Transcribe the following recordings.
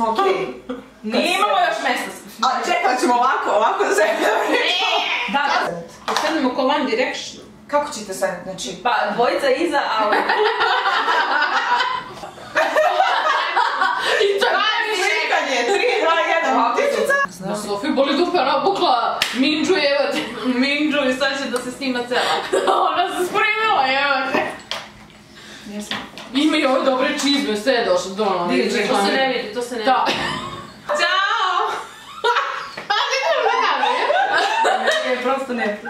Okej. Nije imamo još mesta. A čekaj, ćemo ovako da se... Da. Sednemo ko One Direction. Kako ćete sad, znači... Pa, dvojica iza, ali... I to je Slikanje, 3, 2, 1, tičica. Na Sofi boli dupe, ona obukla Minđu, jebate. Minđu i sad će da se snima cela. Ona se spremila, jebate. Jesam. Ima i ove dobre čizme, sve je došlo do ono. To se ne vidi, to se ne vidi. Ćao! A ti ćemo da kamer? Ne, prosto ne.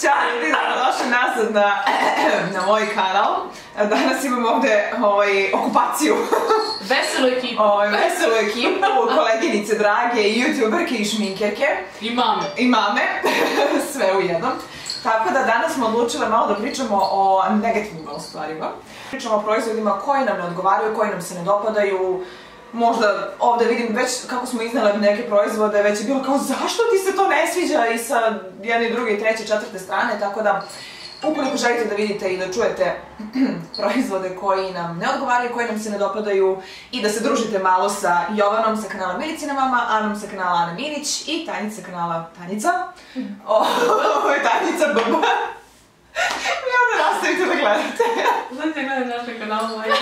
Ćao, ljudi, došli nazad na moj kanal. Danas imam ovde okupaciju. Veselu ekipu. Veselu ekipu, koleginice drage, youtuberke i šminkerke. I mame. I mame, sve u jednom. Tako da danas smo odlučile malo da pričamo o negativnim stvarima. Pričamo o proizvodima koji nam ne odgovaraju, koji nam se ne dopadaju. Možda ovde vidim već kako smo iznele neke proizvode, već je bilo kao zašto ti se to ne sviđa i sa jedne, druge, treće, četvrte strane, tako da ukoliko želite da vidite i da čujete proizvode koji nam ne odgovaraju, koji nam se ne dopadaju i da se družite malo sa Jovanom sa kanala Milicina mama, Anom sa kanala Ana Milić i Tanjica sa kanala Tanjica. Ovo je Tanjica Baba. I onda nastavite da gledate. Znam te gledam našem kanalu, majke.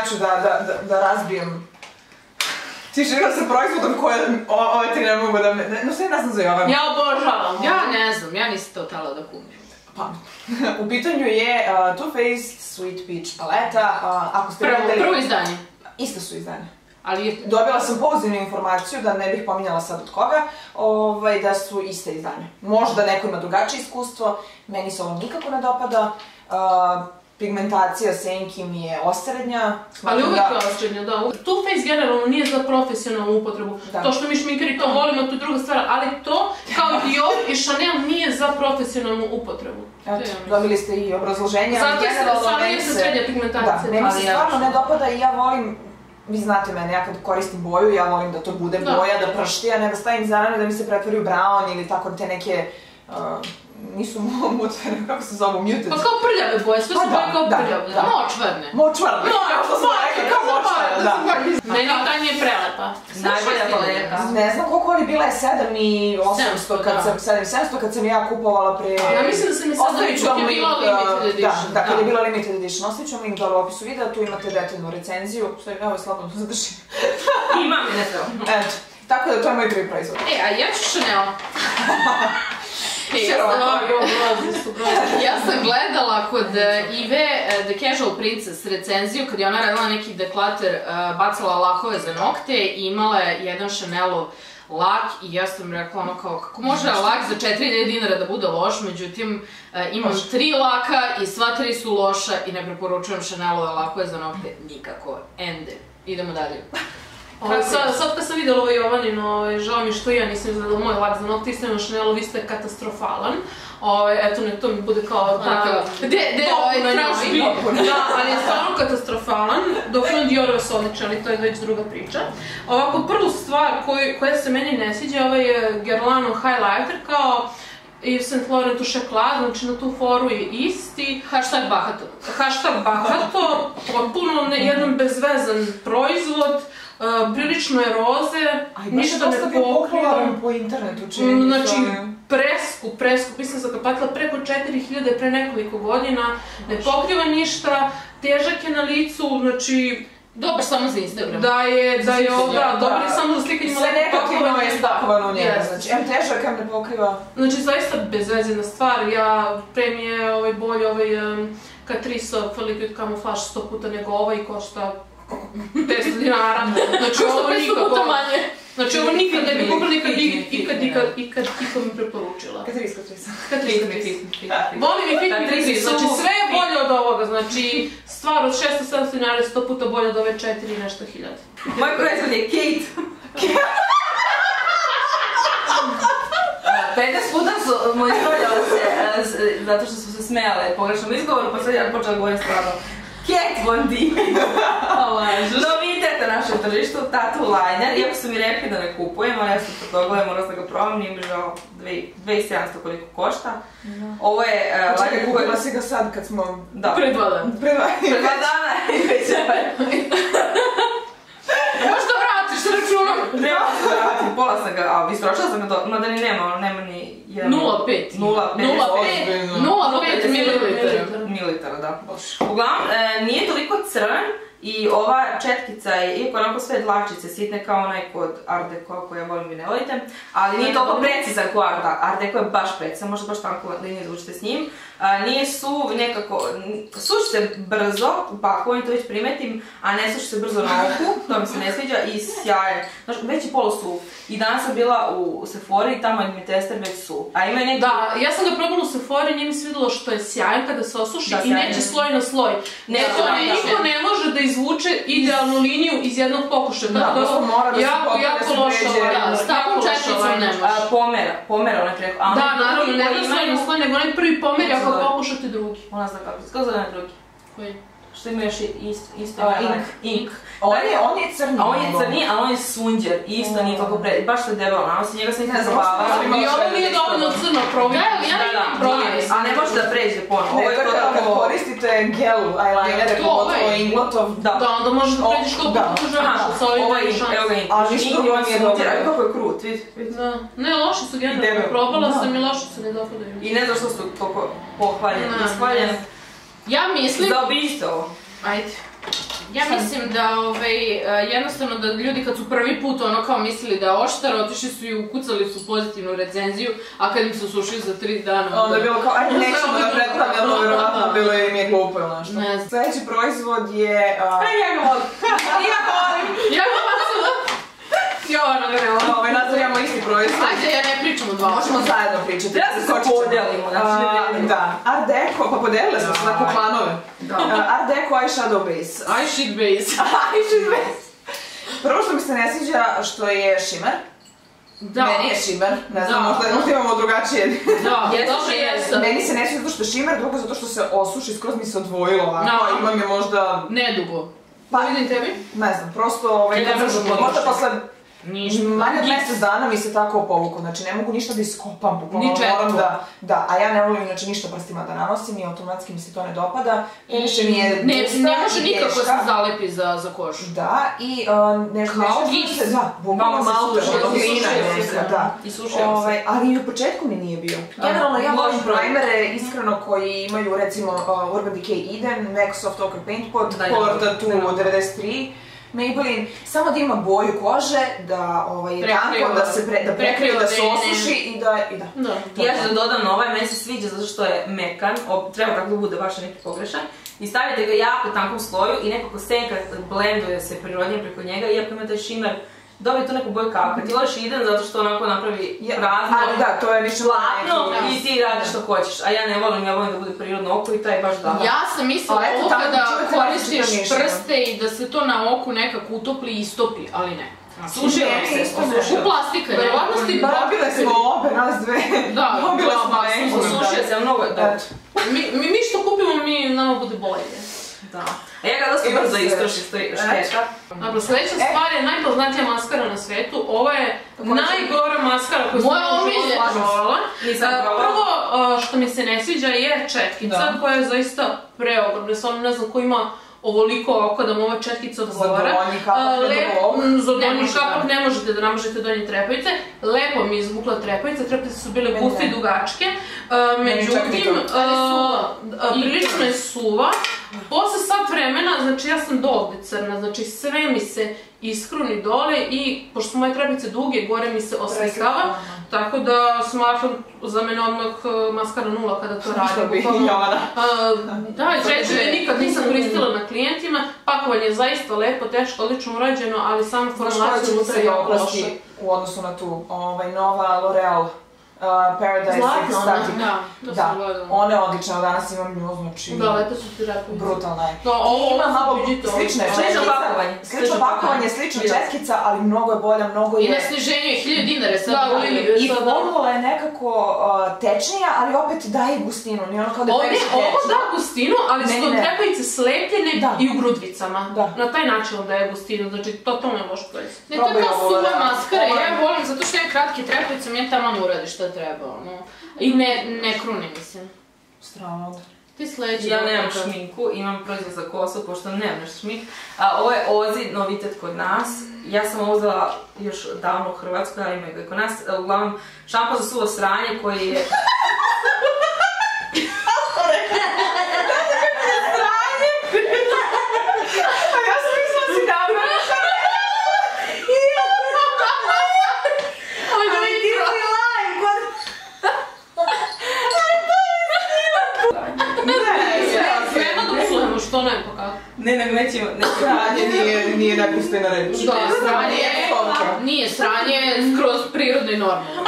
Ću da razbijem tišinu sa proizvodom koje ove tri ne mogu da me... No sve nas za Jovanu. Ja obožavam. Ja ne znam, ja nisam to htjela da kupim. Pa, u pitanju je Too Faced Sweet Peach paleta. Ako ste videli... Prvo izdanje. Ista su izdanje. Ali... Dobila sam pouzdanu informaciju, da ne bih pominjala sad od koga, da su iste izdanje. Možda neko ima drugačije iskustvo, meni se ovo nikako ne dopada. Pigmentacija senki mi je osrednja. Ali uvijek je osrednja, da. Too Faced generalno nije za profesionalnu upotrebu. To što mi šminkeri to volimo, to je druga stvar, ali to, kao Dior i Chanel, nije za profesionalnu upotrebu. Eto, dobili ste i obrazloženja. Zato je stvarno jeste srednja pigmentacija. Da, meni se stvarno ne dopada i ja volim, vi znate mene, ja kad koristim boju, ja volim da to bude boja, da pršti, a ne da stavim zarane da mi se pretvori u brown ili tako te neke... nisu močvarne, kako se zovu, muted. Pa kao prljave boje, sve su boje kao prljave. Močvarne. Močvarne, kao što smo rekli, kao močvarne, da. Meni ta nije prelepa. Najbolja paleta. Ne znam koliko li bila je 7.800 kad sam ja kupovala pre... Ja mislim da sam je sad je bila limited edition. Da, kad je bila limited edition. Ostavit ću vam link dole u opisu videa, tu imate detaljnu recenziju. Evo je slobodno zadrži. Imam nešto. Eto, tako da to je moj prvi proizvod. A ja ću Chanel. Ja sam gledala kod Ive The Casual Princess recenziju kad je ona radila neki deklater, bacala lakove za nokte i imala je jedan Chanelov lak i ja sam rekla ono kao kako može lak za 4.000 dinara da bude loš, međutim imam 3 laka i sva 3 su loša i ne preporučujem Chanelove lakove za nokte nikako. Ende. Idemo dalje. Sad kad sam vidjela ovo Jovanino, žao mi što ja nisam izgledala moj lak za nokte, istina na Chanelu, vi ste katastrofalan. Eto, nek to mi bude kao takav... trash beat. Da, ali je stvarno katastrofalan, dok je on Diorove su odlične, ali to je već druga priča. Ovako, prvu stvar koja se meni ne sviđa, ovaj je Guerlainov highlighter, kao Yves Saint Laurent Touche Éclat, znači na tu foru je isti. Hashtag bahato. Hashtag bahato, potpuno jedan bezvezan proizvod. Prilično je roze, ništa ne pokriva. Po internetu čini. Znači, preskup, mislim da sam ga platila preko 4.000 pre nekoliko godina, ne pokriva ništa, težak je na licu, znači... Dobar samo za Instagram. Da je, dobar je samo za slikanje. Sve negativno je spakovano u njega, znači, težak, ne pokriva. Znači, zaista bezvezina stvar, pre mi je bolje Catrice Liquid Camouflage 100 puta nego ovaj košta 500 dinara, znači ovo nikako... Znači ovo nikad ne bi kupila, ikad mi preporučila. Catrice. Volim i Fit Me Catrice, znači sve je bolje od ovoga, znači stvar od 600-700 dinara je 100 puta bolje od ove 4 i nešto hiljada. Moj proizvod je Kate. 15 puta su mu ispravljale se, zato što su se smejale pogrešnom izgovoru, pa sad ja počela govorim stvarno. Kat Von D. Novitet na našem našem tržištu, Tattoo Liner, iako su mi rekli da ne kupujem, ali ja sam to dogledam, moram da ga probam, nije mi žao 2700 koliko košta. Ovo je liner koji... Kupila si ga sad kad smo... Pre 2 dana. Pre 2 dana i već Možeš da vratiš sa računom? Nema se da vratim, pola sam ga, a istrošila sam ga, mada ni nema ni... 0,5 mililitara, da. Uglavnom, nije toliko crn i ova četkica je, iako onako sve dlačice sitne kao onaj kod Art Deco koji ja volim i ne volite, ali nije toliko precizan kao Art Deco je baš precizan, možda baš tanko linije zvučite s njim. Nije suv, nekako, suši se brzo u pakovanju, to već primetim, a ne suši se brzo na oku, to mi se ne sviđa i sjaje. Znaš, već je polusuv. I danas sam bila u Sephori i tamo je mi tester već suv. A ima i neki... Da, ja sam ga probala u Sephori, nije mi svidjelo što je sjajan kada se osuši i neće sloj na sloj. Niko ne može da izvuče idealnu liniju iz jednog pokušaja. Da, to mora da se jako loša ova. S takvom četnicom ne može. Pomera onaj preko. Da, naravno, ne da sloj na sloj, nego onaj prvi pomeri ako pokušate drugi. Ona zna kako, kako zove onaj drugi? Koji? Što ima još isto ink. On je crni. A on je crni, a on je sunđer i isto nije toliko pred... Baš što je debelo, nanosi njega sam nikada zabavala. I ovo nije dovoljno crno provjeri. Ja nemam provjeri. A ne može da pređe ponovno. Ne, to je kad koristite gel eyelinere, pogotovo Inglotov. Da, onda možeš da pređeš koliko želiš sa ovim šansom. Evo ga ink. Ali ništa drugo nije dobro. Ajde kako je krut, vidi. Ne, loši su generalno. Probala sam i loši se ne dopadaju. I ne znam što su toliko pohvaljeni. Ja mislim... Zaobiđite ovo. Ajde. Ja mislim da jednostavno da ljudi kad su prvi put ono kao mislili da je oštar, otišli su i ukucali su pozitivnu recenziju, a kad im se osušili za 3 dana... Onda je bilo kao, ajde nećemo da predstavljamo, vjerovatno bilo im je glupo ili nešto. Sljedeći proizvod je... Ja ga volim! Ja ga volim! Nastavljamo isti proizvod. Ajde, ja ne pričam o dva. Možemo zajedno pričati. Treba se podelimo. Da. Art Deco, pa podelile smo se na planove. Art Deco Eyeshadow Base. Eyesheet Base. Eyesheet Base. Prvo što mi se ne sviđa što je shimmer. Da. Meni je shimmer, ne znam, možda imamo drugačije. Da, dobro je. Meni se ne sviđa zato što je shimmer, drugo zato što se osuši, skroz mi se odvojilo ovako, imam je možda... Nedugo. Pa, vidim tebi? Ne znam, prosto možda posle... Manje od mjesec dana mi se tako povukao, znači ne mogu ništa da iskopam, moram da, a ja ne volim inače ništa prstima da nanosim i automatski mi se to ne dopada. Više mi je gusta i teška. Ne može nikako se zalepi za kožu. Da, i nešto gips. Da, bukvalno malte, glina neka, da. I sušio se. Ali i u početku mi nije bio. Generalno ja volim primere, iskreno, koji imaju recimo Urban Decay Eden, MAC Soft Ochre Paint Pot, Color Tattoo 93, Maybelline, samo da ima boju kože, da je tanko, da prekrije, da se osuši i da... Ja ću da dodam na ovaj, meni se sviđa zato što je mekan, treba tako da bude baš neki pogrešan, i stavite ga jako tankom sloju i nekako senka blenduje se prirodnije preko njega, iako ima taj shimmer, dobije tu neku boju kao, kad ti voliš Eden zato što onako napravi prazno, platno i ti radiš što hoćeš, a ja ne volim, ja volim da bude prirodno oko i taj baš da. Ja sam mislila ovo kada koristiš prste i da se to na oku nekako utopli i istopi, ali ne. Sušio se, u plastika, nevladnosti dobile smo obe, nas dve. Da, dobile smo osušio se, mnogo je dobro. Mi što kupimo, nama bude bolje. Da. A ja ga dosta brzo istrošim, šteta. Dobro, sljedeća stvar je najpoznatija maskara na svetu. Ovo je najgora maskara koju sam provala. Prvo što mi se ne sviđa je četkica koja je zaista preogromna. Samo ne znam ko ima ovoliko oko da mu ova četkica odgovara. Za donji kapak ne možete da namažete donje trepavice. Lepo mi je izvukla trepavica, trepavice su bile guste i dugačke. Međutim, prilično je suva. Posle sat vremena, znači ja sam do ovde crna, znači sve mi se iskruni dole i pošto su moje trepavice duge, gore mi se oslikava. Tako da smatram za mene odmah maskara 0 kada to radim. Da, čeđe nikad nisam koristila na klijentima. Pakovanje je zaista lepo, teško, odlično urađeno, ali samo formulacija unutra je jako loša. U odnosu na tu nova L'Oreal Paradise Static. Da, ona je odlična, danas imam nju, znači... Da, lepo su ti repovice. Brutalna je. Ima malo slične slično pakovanje, slično četkica, ali mnogo je bolja, mnogo je... I na sniženju je 1000 dinara sad. I formula je nekako tečnija, ali opet daje gustinu, nije ono kao da je previše tečno. Ovo da gustinu, ali su trepajice slepljene i u grudvicama. Na taj način daje gustinu, znači totalno je loš proizvod. Ne, to je kao suva maskara, ja volim zato što imam kratke trepajice, mi je tamo uradi šta treba, ono. I ne krune mi se. Strano. Ti sledeći. Ja nemam šminku, imam proizvod za kosu, pošto nemam šmink. Ovo je Ozi, novitet kod nas. Ja sam ovo uzela još davno u Hrvatskoj, ali imaju ga i kod nas. Uglavnom, šampon za suvo sranje koji je... Što ne pokazati? Ne, nećemo... Sranje nije nepristojna reč. Da, sranje nije sranje, skroz prirodno i normalno.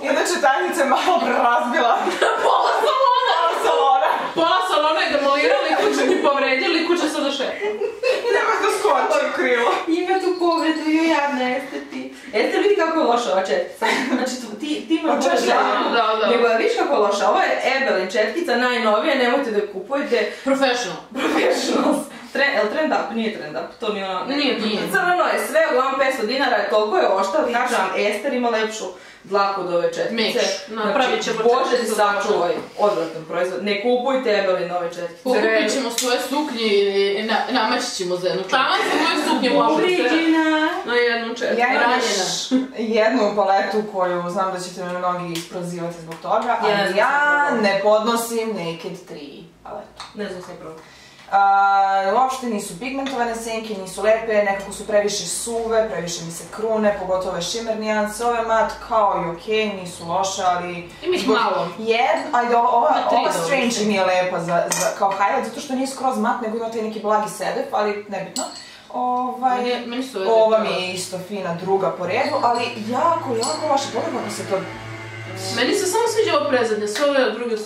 Inače, Tanjica je malo razbila. Pola salona! Pola salona je demolirali, kuće mi povredili, kuće sada šepa. Nema da skoči u krilo. Ima tu povredu i jadna Ester. Ester, vidi kako je loša ova četkica. Znači, ti imaš bolje želju. Nego da vidiš kako je loša. Ovo je Ebelin četkica, najnovija, nemojte da je kupujete. Professional. Jel trend up? Nije trend up, to nije ono... Nije. Crveno je sve, uglavnom 500 dinara, toliko je ošta, ali kažem, Ester ima lepšu dlaku od ove četkice. Napravit ćemo Bože ti sačuvaj, odvratan proizvod. Ne kupujte Ebelin ove četkice. Pokupit ćemo svoje suknje i namačit ćemo za jednu četkicu. Tamo se moje suknje može na jednu četkicu. Ja imam jednu paletu koju znam da ćete me mnogi prozivati zbog toga, ali ja ne podnosim Naked 3 paletu. Ne znam se ne probam. Uopšte nisu pigmentovane senke, nisu lepe, nekako su previše suve, previše mi se krune, pogotovo ove shimmer nijanse, ove mat kao i okej, nisu loše, ali... Ima ih malo. Ajde, ova Strange mi je lepa kao highlight, zato što nije skroz mat, nego ima taj neki blagi sedef, ali nebitno. Ova mi je isto fina, druga po redu, ali jako loše, pogledaj kako se to... Meni se samo sviđa ovo prezadnje, sve ove druge su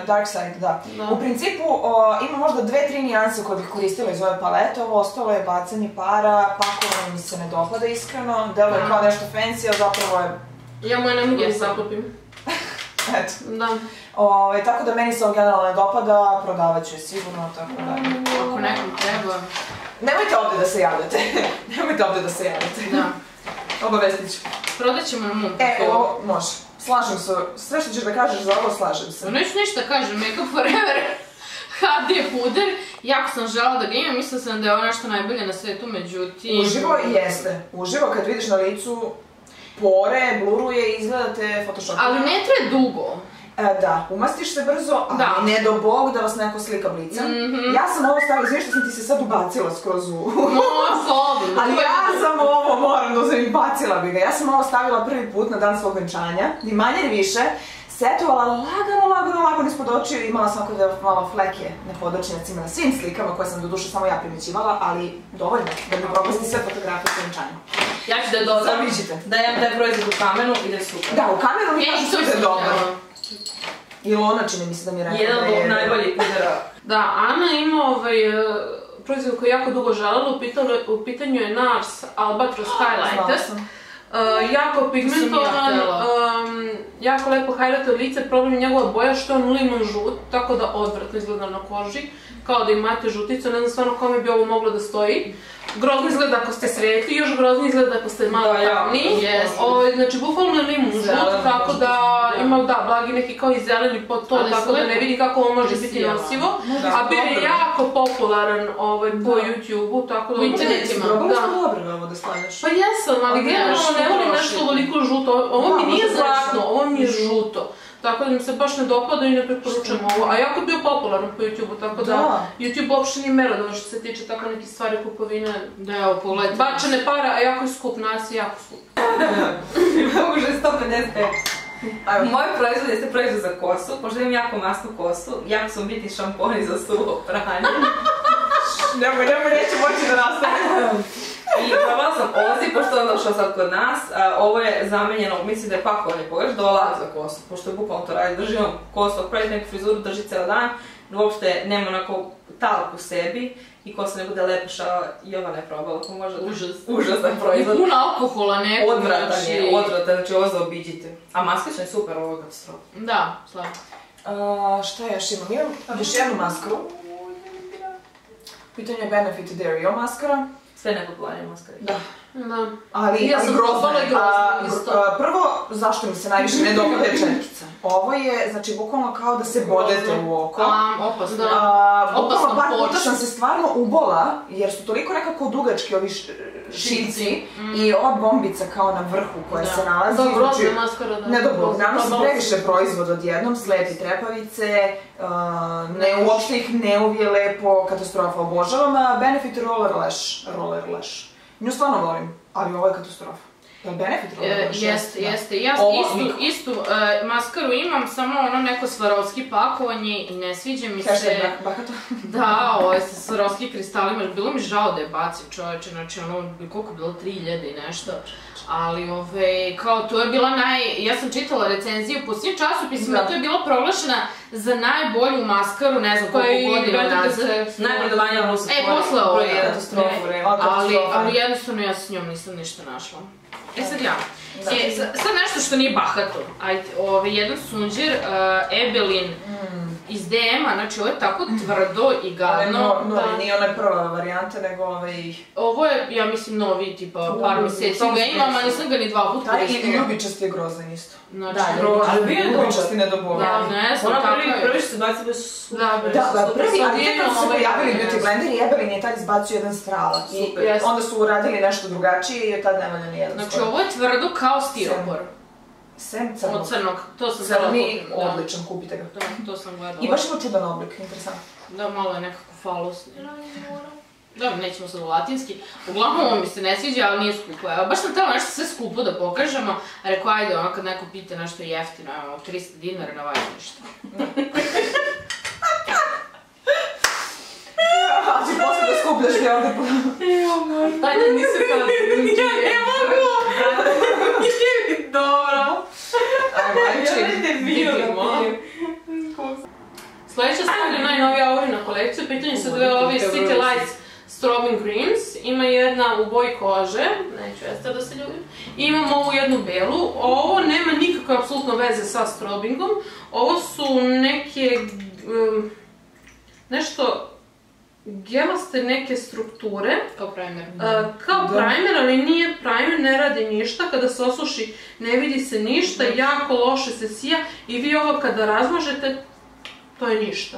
Dark Side, da. U principu ima možda 2-3 nijanse koje bih koristila iz ove palete, ovo ostalo je bacanje para, pakovanje mi se ne dopada iskreno, delo je kao nešto fancy, ali zapravo je... Ja moje ne mogu da zaklopim. Eto. Da. Tako da meni se ovo generalno ne dopada, prodavat ću je sigurno, tako da... Ako nekom treba... Nemojte ovdje da se javite. Da. Obavestit ću. Prodat ćemo na mom profilu. Ovo može. Slažem se. Sve što ćeš da kažeš za ovo, slažem se. Neću ništa kažem, Make Up Forever HD puder. Jako sam žela da ga imam, mislila sam da je ovo nešto najbolje na svetu, međutim... Uživo jeste. Uživo kad vidiš na licu pore, bluruje i izgledate photoshopom. Ali ne traje dugo. Da, umastiš se brzo, ali ne do bog da vas neko slika blica. Ja sam ovo stavila, znaš što sam ti se sad ubacila skroz u... Ali ja sam ovo, moram da uzem i bacila bi ga. Ja sam ovo stavila prvi put na dan svog venčanja, ni manje ni više. Setovala lagano ispod očiju, imala sam da malo fleke nepodočnjaci na svim slikama koje sam do duše samo ja primećivala, ali dovoljno da mi propasti sve fotografije sa venčanjem. Ja ću da dodam da je proizvod u kamenu i da je super. Da, u kamenu mi kažu sve da je dobro. Ilona čini mi se da mi rekao da je... Jedan od najboljih pudera. Da, Ana ima proizvod koji je jako dugo želela, u pitanju je NARS Albatros Highlighter. Jako pigmentovan, jako lepo highlighter lice, problem je njegova boja što je on limon žut, tako da odvratno izgleda na koži, kao da imate žuticu, ne znam stvarno kome bi ovo moglo da stoji. Grozno izgleda ako ste sretli, još grozno izgleda ako ste malo tamni. Znači, bukvalno je limun žut, tako da ima, blagi neki kao i zeleni pod to, tako da ne vidi kako ovo može biti nosivo. A bio je jako popularan po YouTube-u, tako da... U internetima. Probala smo dobro ovo da stavljaš. Pa jesam, ali generalno ne volim nešto ovoliko žuto. Ovo mi nije zlatno, ovo mi je žuto. Tako da mi se baš ne dopada i ne preporučam ovo. A jako je bio popularan po YouTube-u, tako da YouTube uopšte nije merodavno što se tiče tako neke stvari kupovine. Da, evo, pogledajte. Bačene para, a jako je skup, nas je jako skup. Može 155. Moj proizvod jeste proizvod za kosu, pošto imam jako masnu kosu, jako su biti šamponi za suvo pranje. Nemoj reći, moći da nastavim. I probala sam Ozi, pošto je on došao sad kod nas, ovo je zamenjeno, mislim da je pakovanje, pogledaš, do lak za kosu, pošto je bukvalno to radi, drži on kosu, ako pravite neku frizuru, drži ceo dan uopšte nema onako talk u sebi i ko se ne bude lepoša, Jovana je probala, ko može... Užasan proizvod. Puno alkohola nekog, Odvratan je, znači ovo zaobiđite. A maskičan je super, ovo je katastrofa. Da, slavno. Šta još imam? Imam još jednu maskaru. Pitanje je Benefit Dairy maskara. Sve nepopularnije maskare. Da. Da. Ali grozna je. Prvo, zašto mi se najviše ne dopada je četkica? Ovo je, znači, bukvalno kao da se bodete u oko. Opasno. Bukvalno par puta sam se stvarno ubola, jer su toliko nekako dugački ovi šici i ova bombica kao na vrhu koja se nalazi. Da, grozna maskara, da. Ne dobro, nanosi previše proizvod odjednom, sledi trepavice, uopšte ih ne uvije lepo, katastrofa, obožavam. Benefit Roller Lash. Nju stvarno volim, ali ovo je katastrofa. Je li Benefit Roller Lash? Jeste. Ja istu maskaru imam, samo ono neko Swarovski pakovanje i ne sviđa mi se... Hashtag bahato. Da, ovo je sa Swarovski kristalima, bilo mi žao da je bacim čoveče, znači ono, koliko je bilo, 3000 i nešto. Ali kao to je bila ja sam čitala recenziju po svim časopisima, to je bila proglašena za najbolju maskaru, ne znam koliko godina nazad. Najpredovanja rusa. Posle ovo je katastrofa. Ali jednostavno ja s njom nisam ništa našla. Sad ja. Sad nešto što nije bahato. Jedan sunđer, Ebelin iz DM-a, znači ovo je tako tvrdo i gadno. Nije ona prva varijanta, nego Ovo je, ja mislim, novi, tipa par mjeseci ga imam, a nisam ga ni 2 puta koristila. I ljubičasti je grozan isto. Znači, ali bio je ljubičasti ne do Boga. Ja ne znam, tako je. Prvi što se baci bez super. Da, prvi, ali tek kad su se pojavili Beauty Blender i Ebelin je tad izbacio jedan stralac. I onda su uradili nešto drugačije i od tad ne valja nijedan. Znači, ovo je tvrdo kao stiropor. Sem crnog. Od crnog, to sam crni, odličan, kupite ga. To sam gledala. I baš ima čudan oblik, interesantno. Da, malo je nekako falosni. Dobro, nećemo sad u latinski. Uglavnom, ovo mi se ne sviđa, ali nije skupo. Baš sam htjela nešto sve skupo da pokažemo. Rekao, ajde, ono kad neko pita nešto jeftino, evo, 300 dinara, ne valja ništa. A ti posle da skupljaš gdje ovdje po... Ajde, nisi kao da Ne mogu! Dobro. Ajde, vidimo. Sljedeća stvar je najnovija Aurina kolekcija, pitanje su dve ove City Lights Strobing Greens, ima jedna u boji kože, neću jeste da se ljubim, i imamo ovu jednu belu, ovo nema nikakve apsolutno veze sa strobingom, ovo su neke, nešto gelaste neke strukture. Kao primer. Kao primer, ali nije primer, ne radi ništa, kada se osuši ne vidi se ništa, jako loše se sija i vi ovo kada razmažete, to je ništa.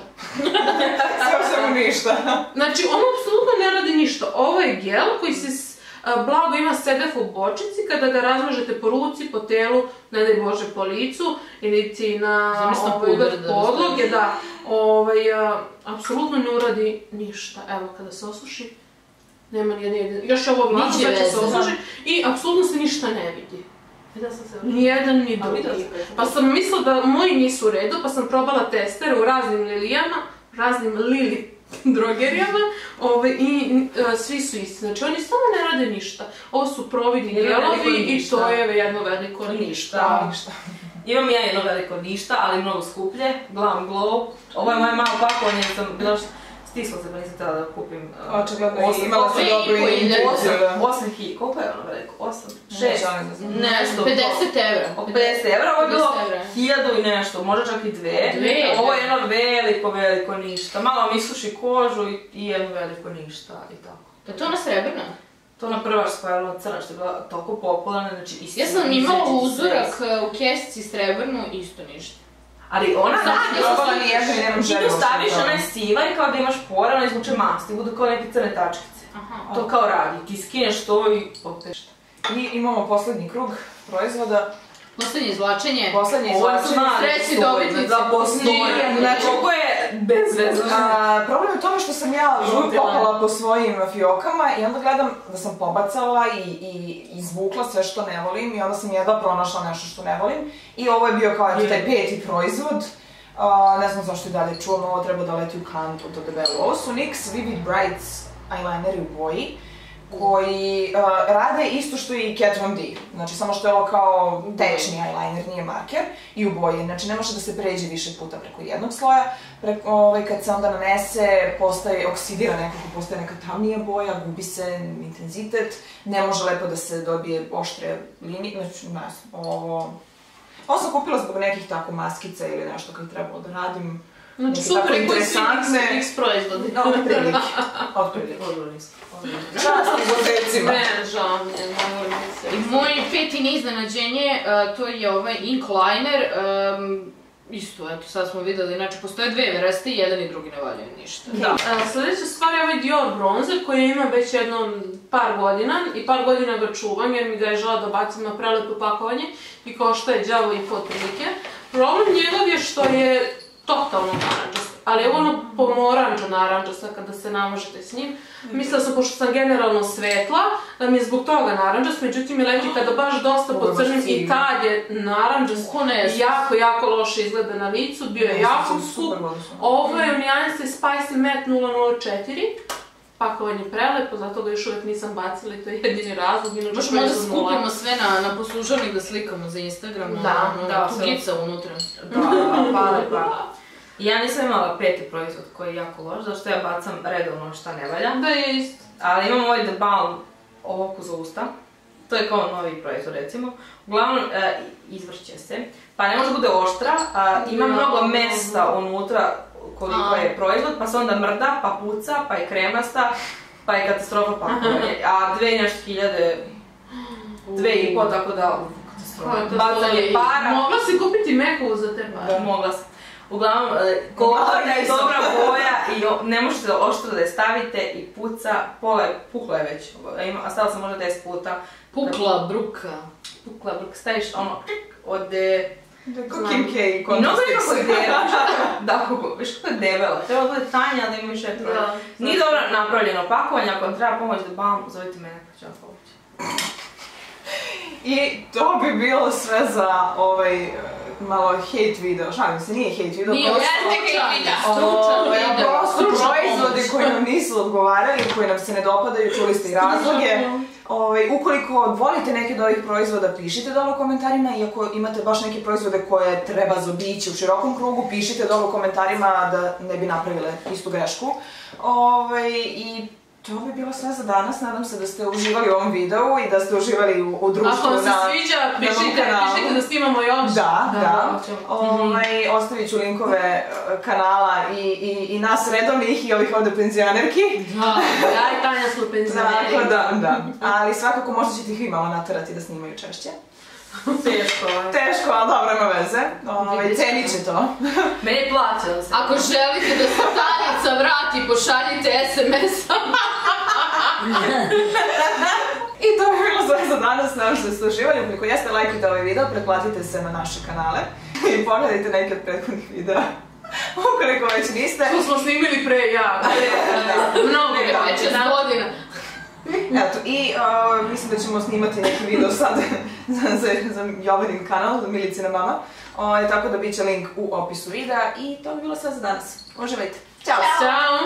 Samo ništa. Znači, ono apsolutno ne radi ništa. Ovo je gel koji se blago ima sedef u bočici, kada ga razmažete po ruci, po telu, ne daj Bože po licu, ili ti na podloge, da, apsolutno ne uradi ništa. Evo, kada se osuši, nema nijedne, još ovo blago, sve će se osuši i apsolutno se ništa ne vidi. Nijedan ni drugi. Pa sam mislila da moji nisu u redu, pa sam probala testere u raznim lilijama, raznim lili drogerijama i svi su isti. Znači oni samo ne rade ništa. Ovo su providni gelovi i to je jedno veliko ništa. Imam ja jedno veliko ništa, ali mnogo skuplje, Glam Glow. Ovo je moje malo pakovanje, sam bila stisla se pa nisam htjela da kupim. Očigledno je imala se dobro intuiciju. 8.000, koliko je ono veliko? 8? 6? Nešto. 50 evra. Oko 50 evra, ovo je bilo 1000 i nešto, možda čak i 2. Ovo je jedno veliko ništa. Malo mi isuši kožu i jedno veliko ništa i tako. Je to ona srebrna? To ona prva što je bila crna, što je bila toliko popularna, znači isto. Ja sam imala uzorak u kesici srebrnu, isto ništa. Ali ona probala nijedno i nemam želju. Ti tu staviš, ona je siva i kao da imaš pore, ona izvuče masti, budu kao neke crne tačkice. To kao radi, ti skineš to i opet šta. I imamo poslednji krug proizvoda. Poslednje izvlačenje. Sreći dobitnici. Za postoje. Znači, ovo je bez veze. Problem je u tome što sam ja popala po svojim fiokama i onda gledam da sam pobacala i izvukla sve što ne volim i onda sam jedva pronašla nešto što ne volim. I ovo je bio kao taj 5. proizvod. Ne znam zašto i dalje čuvam, ovo treba da leti u kantu, to debelo. Ovo su NYX Vivid Brights eyelineri u boji. koji rade isto što i Kat Von D. Znači, samo što je ovo kao tečni eyeliner, nije marker i u boji. Znači, ne može da se pređe više puta preko jednog sloja. Kad se onda nanese, oksidira nekako, postaje neka tamnija boja, gubi se intenzitet, ne može lepo da se dobije oštre linije. Znači, ovo sam kupila zbog nekih tako maskica ili nešto kad trebalo da radim. Znači, super je koji svi X proizvodi. Otprilike. Časti gotecima. Ne, žao mi je, ne volim se. Moj peti neiznenađenje, to je ovaj ink liner. Isto, eto, sad smo videli, znači postoje dve vrste i jedan i drugi ne valjaju ništa. Sljedeća stvar je ovaj Dior bronzer koji ima već jedno par godina i par godina ga čuvam jer mi ga je žao da bacim na prelepo pakovanje i košta je đavo i otprilike. Problem njegov je što je totalno naranđast, ali je ono pomoranđa naranđasta kada se namažete s njim. Mislila sam, pošto sam generalno svetla, da mi je zbog toga naranđast, međutim je leti kada baš dosta pocrnim i tad je naranđast jako, jako loše izgleda na licu, bio je jako skup. Ovo je u nijansi Spicy Matte 004. Pakovanje prelepo, zato ga još uvijek nisam bacila i to je jedini razlog. Baš možda skupimo sve na poslužavnik da slikamo za Instagram, tugica unutra. Pa. Ja nisam imala peti proizvod koji je jako loš, zato što ja bacam redovno šta ne valja. Da je isto. Ali imam ovaj The Balm olovku za usta. To je kao novi proizvod recimo. Uglavnom izvrće se, pa ne može da bude oštra, ima mnogo mesta unutra koliko je proizvod, pa se onda mrda, pa puca, pa je kremasta, pa je katastrofa pakovanje. A 2.500, tako da bacanje para. Mogla si kupiti meku za te pare? Mogla sam. Uglavnom, kola je dobra boja i ne možete oštro da je stavite i puca, pukla je već, a stavila sam možda 10 puta. Pukla bruka. Pukla bruka, staviš ono od... Kim K i Mnogo je kako je debela. Da, viš kako je debela, treba da bude tanja, da ima više proizvod. Nije dobro napravljeno pakovanje, ako vam treba pomoć da bam, zovite mene pa ću vam pomoći. I to bi bilo sve za ovaj malo hate video, šalim se, nije hate video, prosto proizvodi koji nam nisu odgovarali, koji nam se ne dopadaju, čuli ste i razloge. Ukoliko volite neke od ovih proizvoda, pišite dole u komentarima, i ako imate baš neke proizvode koje treba zaobići u širokom krugu, pišite dole u komentarima da ne bi napravile istu grešku. I to bi bilo sve za danas, nadam se da ste uživali u ovom videu i da ste uživali u društvu na Ako vam se sviđa, pišite da snimamo još. Da. Ostavit ću linkove kanala i nas redovnih i ovih ovde penzionerki. Ja i Tanja smo penzioneri. Da. Ali svakako možda ćete ih vi malo naterati da snimaju češće. Teško, ali dobro, nema veze. Cenit će to. Meni plaća. Ako želite da se Tanica vrati, pošaljite SMS-a. I to je bilo sve za danas, nadam se da ste uživali. Ukoliko jeste, lajkajte ovaj video, pretplatite se na naše kanale i pogledajte neke od prethodnih videa. Ukoliko već niste. To smo snimili pre mnogo već 10 godina. Eto, i mislim da ćemo snimati neki video sad za Jovanin kanal, za Milicina mama. Tako da bit će link u opisu videa i to bi bilo sve za danas. Uživajte. Ćao! Ćao!